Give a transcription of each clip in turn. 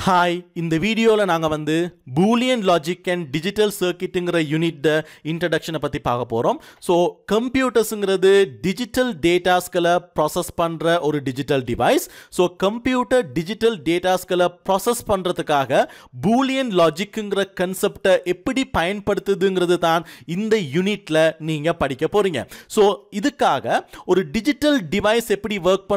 Hi, இந்த வீடியோல நாங்க வந்து Boolean logic and digital circuitங்கிற யூனிட் இன்ட்ரோடக்ஷனை பத்தி பார்க்க போறோம். ஸோ கம்ப்யூட்டர்ஸ்ங்கிறது டிஜிட்டல் டேட்டாஸ்களை ப்ராசஸ் பண்ற ஒரு digital device. So computer digital டேட்டாஸ்களை ப்ராசஸ் பண்றதுக்காக Boolean logicங்கிற கன்செப்டை எப்படி பயன்படுத்துதுங்கிறது தான் இந்த யூனிட்ல நீங்க படிக்க போறீங்க. ஸோ இதுக்காக ஒரு டிஜிட்டல் டிவைஸ் எப்படி ஒர்க்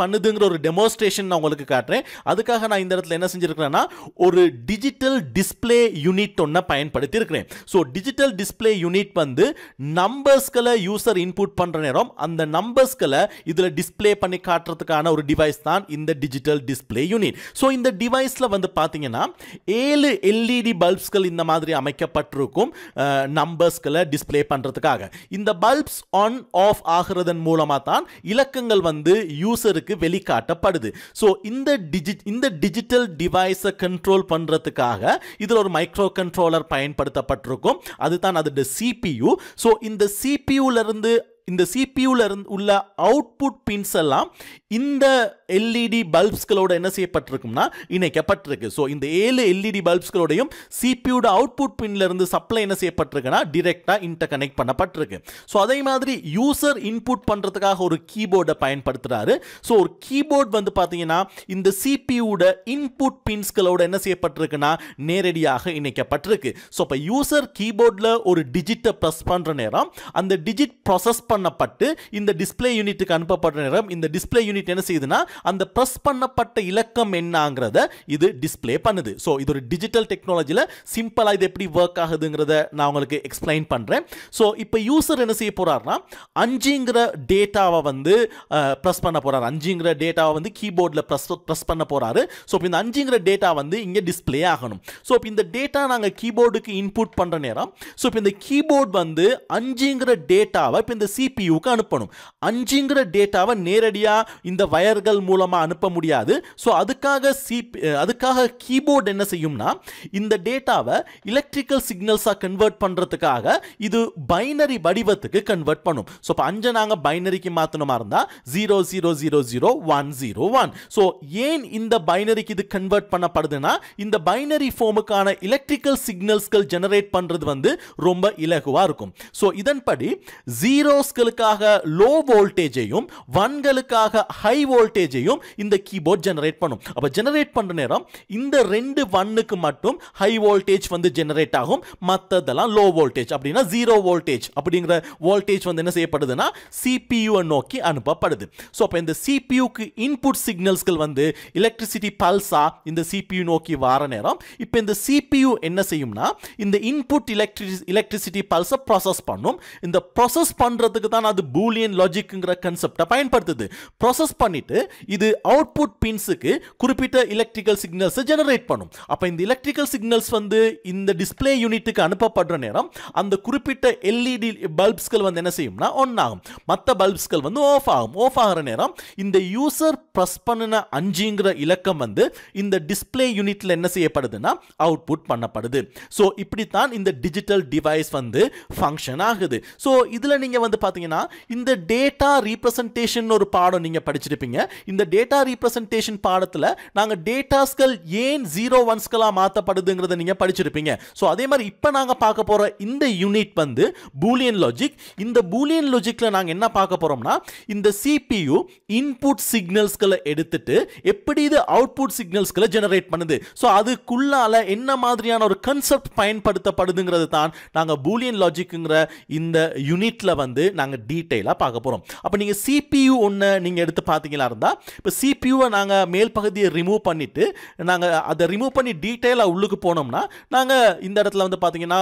பண்ணுதுங்கிற ஒரு டெமோன்ஸ்ட்ரேஷன் நான் உங்களுக்கு காட்டுறேன். அதுக்காக நான் இந்த இடத்துல என்ன செஞ்சிருக்கிறேன்னா ஒரு டிஜிட்டல் டிஸ்ப்ளே யூனிட் ஒன்றை பயன்படுத்தி இருக்கிறேன். ஸோ டிஜிட்டல் டிஸ்ப்ளே யூனிட் வந்து நம்பர்ஸ்களை யூசர் இன்புட் பண்ற நேரம் அந்த நம்பர்ஸ்களை இதுல டிஸ்ப்ளே பண்ணி காட்டுறதுக்கான ஒரு டிவைஸ் தான் இந்த டிஜிட்டல் டிஸ்ப்ளே யூனிட். ஸோ இந்த டிவைஸ்ல வந்து பாத்தீங்கன்னா 7 எல்இடி பல்ப்ஸ்கள் இந்த மாதிரி அமைக்கப்பட்டிருக்கும் நம்பர்ஸ்களை டிஸ்ப்ளே பண்றதுக்காக. இந்த பல்ப்ஸ் ஆன் ஆஃப் ஆகிறதன் மூலமா தான் இலக்கங்கள் வந்து யூசருக்கு வெளிக்காட்டப்படுது. ஸோ இந்த டிஜிட்டல் டிவைஸை கண்ட்ரோல் பண்றதுக்காக இதுல ஒரு மைக்ரோ கண்ட்ரோலர் பயன்படுத்தப்பட்டிருக்கும். அதுதான் அதோட CPU. ஸோ இந்த CPU-ல இருந்து உள்ள அவுட்புட் பின்ஸ் எல்லாம் இந்த எல்இடி பல்ப்ஸ்களோட என்ன செய்யப்பட்டிருக்கும்னா இணைக்கப்பட்டிருக்கு. ஸோ இந்த 7 எல்இடி பல்ப்ஸ்களோடையும் சிபியூட அவுட்புட் பின்ல இருந்து சப்ளை என்ன செய்யப்பட்டிருக்குன்னா டிரெக்டா இன்டர் கனெக்ட் பண்ணப்பட்டிருக்கு. ஸோ அதே மாதிரி யூசர் இன்புட் பண்றதுக்காக ஒரு கீபோர்டை பயன்படுத்துறாரு. ஸோ ஒரு கீபோர்ட் வந்து பாத்தீங்கன்னா இந்த சிபியூட இன்புட் பின்ஸ்களோட என்ன செய்யப்பட்டிருக்குன்னா நேரடியாக இணைக்கப்பட்டிருக்கு. ஸோ இப்போ யூசர் கீபோர்ட்ல ஒரு டிஜிட்டை பிரஸ் பண்ற நேரம் அந்த டிஜிட் ப்ராசஸ் பண்ணப்பட்டு இந்த டிஸ்ப்ளே யூனிட்டுக்கு அனுப்பப்படுற நேரம் இந்த டிஸ்ப்ளே யூனிட் என்ன செய்யுதுன்னா அந்த பிரஸ் பண்ணப்பட்ட இலக்கம் என்னங்கறத இது டிஸ்ப்ளே பண்ணுது. சோ இது ஒரு டிஜிட்டல் டெக்னாலஜில சிம்பிளா இது எப்படி வர்க் ஆகுதுங்கறத நான் உங்களுக்கு எக்ஸ்பிளைன் பண்றேன். சோ இப்போ யூசர் என்ன செய்ய போறாருன்னா 5ங்கற டேட்டாவை வந்து பிரஸ் பண்ண போறாரு. 5ங்கற டேட்டாவை வந்து கீபோர்ட்ல பிரஸ் பண்ண போறாரு. சோ இந்த 5ங்கற டேட்டா வந்து இங்க டிஸ்ப்ளே ஆகணும். சோ இந்த டேட்டா நாங்க கீபோர்டுக்கு இன்புட் பண்ற நேரம் சோ இந்த கீபோர்ட் வந்து 5ங்கற டேட்டாவை இப்ப இந்த CPU-க்கு அனுப்பணும். 5ங்கற டேட்டாவை நேரடியா இந்த வயர்கள் மூலமா அனுப்ப முடியாது. சோ அதுக்காக கீபோர்ட் என்ன செய்யும்னா இந்த டேட்டாவை எலக்ட்ரிக்கல் சிக்னல்ஸா கன்வெர்ட் பண்றதுக்காக இது பைனரி வடிவத்துக்கு கன்வெர்ட் பண்ணும். சோ இப்ப 5 நாங்க பைனரிக்கு மாத்தணுமா இருந்தா 00000101. சோ ஏன் இந்த பைனரிக்கு இது கன்வெர்ட் பண்ணப்படுதுன்னா இந்த பைனரி ஃபார்முக்கான எலக்ட்ரிக்கல் சிக்னல்ஸ்கள் ஜெனரேட் பண்றது வந்து ரொம்ப இலகுவா இருக்கும். சோ இதன்படி ஜீரோஸ்களுக்காக லோ வோல்டேஜையும் 1களுக்காக ஹை வோல்டேஜையும் இந்த கீபோர்ட் ஜெனரேட் பண்ணும். அப்ப ஜெனரேட் பண்ற நேரம் இந்த 2 1க்கு மட்டும் ஹை வோல்டேஜ் வந்து ஜெனரேட் ஆகும். மத்ததெல்லாம் லோ வோல்டேஜ் அப்படினா 0 வோல்டேஜ் அப்படிங்கற வோல்டேஜ் வந்து என்ன செய்யப்படுதுன்னா CPU-வை நோக்கி அனுப்பப்படுது. சோ அப்ப இந்த CPU-க்கு இன்புட் சிக்னல்ஸ்கள் வந்து எலக்ட்ரிசிட்டி பல்ஸா இந்த CPU நோக்கி வர நேரம் இப்போ இந்த CPU என்ன செய்யும்னா இந்த இன்புட் எலக்ட்ரிசிட்டி பல்ஸை ப்ராசஸ் பண்ணும். இந்த ப்ராசஸ் பண்றதுக்கு தான் அது பூலியன் லாஜிக்ங்கிற கான்செப்டை பயன்படுத்துது. ப்ராசஸ் பண்ணிட்டு இது அவுட்புட் பின்ஸ்க்கு குறிப்பிட்ட எலக்ட்ரிக்கல் சிக்னல்ஸை ஜெனரேட் பண்ணும். அப்ப இந்த எலக்ட்ரிக்கல் சிக்னல்ஸ் வந்து இந்த டிஸ்ப்ளே யூனிட்டுக்கு அனுப்பப்படுற நேரம் அந்த குறிப்பிட்ட எல்இடி பல்ப்ஸ்கள் வந்து என்ன செய்யும்னா ஆன் ஆகும். மற்ற பல்ப்ஸ்கள் வந்து ஆஃப் ஆகும். ஆஃப் ஆகிற நேரம் இந்த யூசர் பிரஸ் பண்ணின 5ங்கற இலக்கம் வந்து இந்த டிஸ்ப்ளே யூனிட்ல என்ன செய்யப்படுதுன்னா அவுட்புட் பண்ணப்படுது. சோ இப்படி தான் இந்த டிஜிட்டல் டிவைஸ் வந்து ஃபங்க்ஷன் ஆகுது. சோ இதுல நீங்க வந்து பாத்தீங்கன்னா இந்த டேட்டா ரீப்ரசன்டேஷன் ஒரு பாடம் நீங்க படிச்சிருப்பீங்க. இந்த டேட்டா ரீப்ரசன்டேஷன் பாடத்துல நாங்க டேட்டாஸ்கள் ஏன் 0 1ஸ்களா மாத்தப்படுதுங்கறத நீங்க படிச்சிருப்பீங்க. சோ அதே மாதிரி இப்போ நாங்க பார்க்க போற இந்த யூனிட் வந்து பூலியன் லாஜிக். இந்த பூலியன் லாஜிக்ல நாங்க என்ன பார்க்க போறோம்னா இந்த CPU இன்புட் சிக்னல்ஸ்களை எடுத்துட்டு எப்படி இது அவுட்புட் சிக்னல்ஸ்களை ஜெனரேட் பண்ணுது. சோ அதுக்குள்ளால என்ன மாதிரியான ஒரு கான்செப்ட் பயன்படுத்தப்படுதுங்கிறது தான் நாங்க பூலியன் லாஜிக்ங்கிற இந்த யூனிட்ல வந்து நாங்க டீடைலா பார்க்க போறோம். அப்ப நீங்க CPU ஒண்ணு நீங்க எடுத்து பாத்தீங்களா இருந்தா இப்ப CPU-வை நாங்க மேல் பகுதியை ரிமூவ் பண்ணிட்டு நாங்க அதை ரிமூவ் பண்ணி டீடைலா உள்ளுக்கு போனோம்னா நாங்க இந்த இடத்துல வந்து பாத்தீங்கன்னா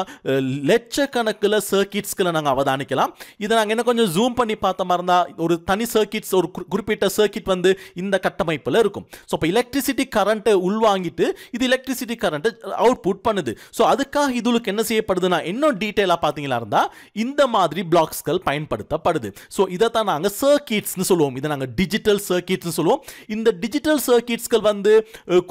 லட்சக்கணக்கில் சர்க்கிட்ஸ்களை நாங்க அவதானிக்கலாம். இதை நாங்க என்ன கொஞ்சம் ஜூம் பண்ணி பார்த்த மாதிரி இருந்தா ஒரு தனி சர்க்கிட்ஸ் ஒரு குறிப்பிட்ட சர்க்கிட் வந்து இந்த கட்டமைப்புல இருக்கும். ஸோ இப்போ எலக்ட்ரிசிட்டி கரண்ட்டை உள்வாங்கிட்டு இது எலக்ட்ரிசிட்டி கரண்ட்டை அவுட்புட் பண்ணுது. ஸோ அதுக்காக இதுக்கு என்ன செய்யப்படுதுன்னா இன்னும் டீடைலா பாத்தீங்களா இருந்தா இந்த மாதிரி பிளாக்ஸ்கள் பயன்படுத்த பயன்படுத்தப்படுது. ஸோ இதைத்தான் நாங்கள் சர்க்கிட்ஸ்னு சொல்லுவோம். இதை நாங்கள் டிஜிட்டல் சர்க்கிட்ஸ்னு சொல்லுவோம். இந்த டிஜிட்டல் சர்க்கிட்ஸ்கள் வந்து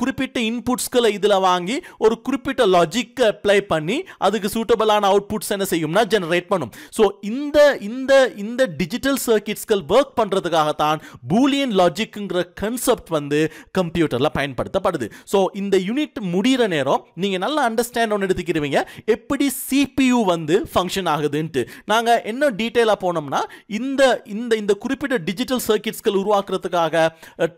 குறிப்பிட்ட இன்புட்ஸ்களை இதில் வாங்கி ஒரு குறிப்பிட்ட லாஜிக்கை அப்ளை பண்ணி அதுக்கு சூட்டபிளான அவுட்புட்ஸ் என்ன செய்யும்னா ஜெனரேட் பண்ணும். ஸோ இந்த டிஜிட்டல் சர்க்கிட்ஸ்கள் ஒர்க் பண்ணுறதுக்காகத்தான் பூலியன் லாஜிக்ங்கிற கன்செப்ட் வந்து கம்ப்யூட்டரில் பயன்படுத்தப்படுது. ஸோ இந்த யூனிட் முடிகிற நேரம் நீங்கள் நல்லா அண்டர்ஸ்டாண்ட் ஒன்று எடுத்துக்கிடுவீங்க எப்படி CPU வந்து ஃபங்க்ஷன் ஆகுதுன்ட்டு. நாங்கள் என்ன டீட்டெயிலாக போனோம்னா இந்த குறிப்பிட்ட டிஜிட்டல் சர்க்கிட்ஸ்கள் உருவாக்குறதுக்காக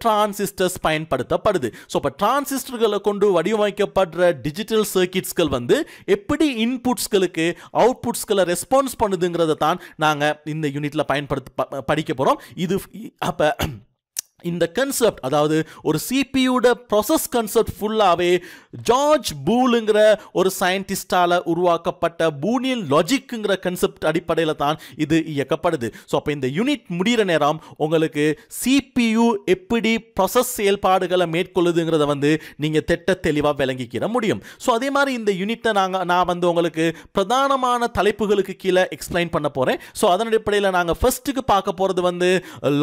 டிரான்சிஸ்டர்ஸ் பயன்படுத்தப்படுது. ஸோ இப்போ டிரான்சிஸ்டர்களை கொண்டு வடிவமைக்கப்படுற டிஜிட்டல் சர்க்கிட்ஸ்கள் வந்து எப்படி இன்புட்ஸ்களுக்கு அவுட்புட்ஸ்களை ரெஸ்பான்ஸ் பண்ணுதுங்கிறத தான் நாங்கள் இந்த யூனிட்ல படிக்க போகிறோம். இது அப்போ இந்த கன்செப்ட், அதாவது ஒரு சிபியூட ப்ராசஸ் கன்செப்ட் ஃபுல்லாகவே ஜார்ஜ் பூலுங்கிற ஒரு சயின்டிஸ்டால் உருவாக்கப்பட்ட பூலியன் லாஜிக்குங்கிற கன்செப்ட் அடிப்படையில் தான் இது இயக்கப்படுது. ஸோ அப்போ இந்த யூனிட் முடிகிற நேரம் உங்களுக்கு சிபியூ எப்படி ப்ராசஸ் செயல்பாடுகளை மேற்கொள்ளுதுங்கிறத வந்து நீங்கள் தெளிவாக விளங்கிக்கிற முடியும். ஸோ அதே மாதிரி இந்த யூனிட்டை நான் வந்து உங்களுக்கு பிரதானமான தலைப்புகளுக்கு கீழே எக்ஸ்பிளைன் பண்ண போகிறேன். ஸோ அதன் அடிப்படையில் நாங்கள் ஃபர்ஸ்ட்டுக்கு பார்க்க போகிறது வந்து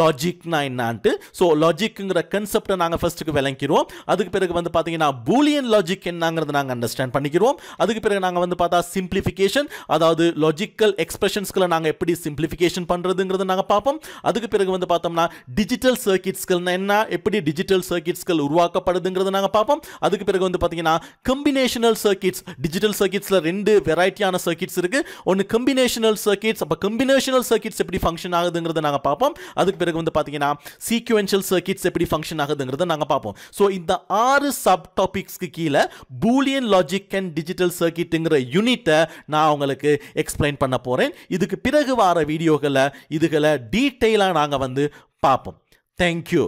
லாஜிக்னா என்னான்ட்டு. ஸோ லாஜிக்ங்கிற கன்செப்டை நாங்கள் ஃபர்ஸ்ட்டுக்கு விளங்கிடுவோம். அதுக்கு பிறகு வந்து பார்த்தீங்கன்னா பூலியன் லாஜிக் என்னங்கிறத நாங்கள் அண்டர்ஸ்டாண்ட் பண்ணிக்கிறோம். அதுக்கு பிறகு நாங்கள் வந்து பார்த்தா சிம்பிளிஃபிகேஷன், அதாவது லாஜிக்கல் எக்ஸ்பிரஷன்ஸ்களை நாங்கள் எப்படி சிம்பிளிஃபிகேஷன் பண்ணுறதுங்கிறத நாங்கள் பார்ப்போம். அதுக்கு பிறகு வந்து பார்த்தோம்னா டிஜிட்டல் சர்க்கிட்ஸ்கள் என்ன, எப்படி டிஜிட்டல் சர்க்கிட்ஸ்கள் உருவாக்கப்படுதுங்கிறத நாங்கள் பார்ப்போம். அதுக்கு பிறகு வந்து பார்த்தீங்கன்னா கம்பினேஷனல் சர்க்கிட்ஸ், டிஜிட்டல் சர்க்கிட்ஸில் 2 வெரைட்டியான சர்க்கிட்ஸ் இருக்கு. ஒன்று கம்பினேஷனல் சர்க்கிட்ஸ். அப்போ கம்பினேஷனல் சர்க்கிட்ஸ் எப்படி ஃபங்க்ஷன் ஆகுதுங்கிறத நாங்கள் பார்ப்போம். அதுக்கு பிறகு வந்து பார்த்தீங்கன்னா சீக்வென்ஷியல் சர்க்கிட்ஸ் எப்படி ஃபங்க்ஷன் ஆகுதுங்கிறத நாங்க பார்ப்போம். சோ இந்த 6 சப் டாபிக்ஸ்க்கு கீழே பூலியன் லாஜிக் அண்ட் டிஜிட்டல் சர்க்கிட்ங்கிற யூனிட்டை நான் உங்களுக்கு எக்ஸ்பிளைன் பண்ண போறேன். இதுக்கு பிறகு வர வீடியோகளை இதுகளை டீட்டெயிலாக நாங்க வந்து பார்ப்போம். தேங்க்யூ.